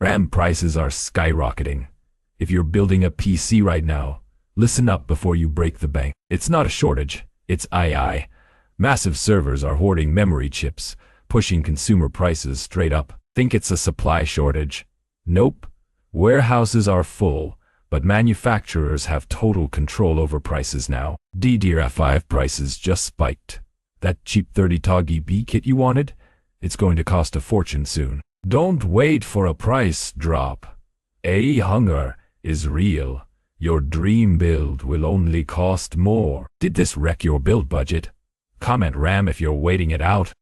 RAM prices are skyrocketing. If you're building a PC right now, listen up before you break the bank. It's not a shortage, it's II. Massive servers are hoarding memory chips, pushing consumer prices straight up. Think it's a supply shortage? Nope. Warehouses are full, but manufacturers have total control over prices now. DDR5 prices just spiked. That cheap 30 kit you wanted? It's going to cost a fortune soon. Don't wait for a price drop. Hunger is real. Your dream build will only cost more. Did this wreck your build budget? Comment RAM if you're waiting it out.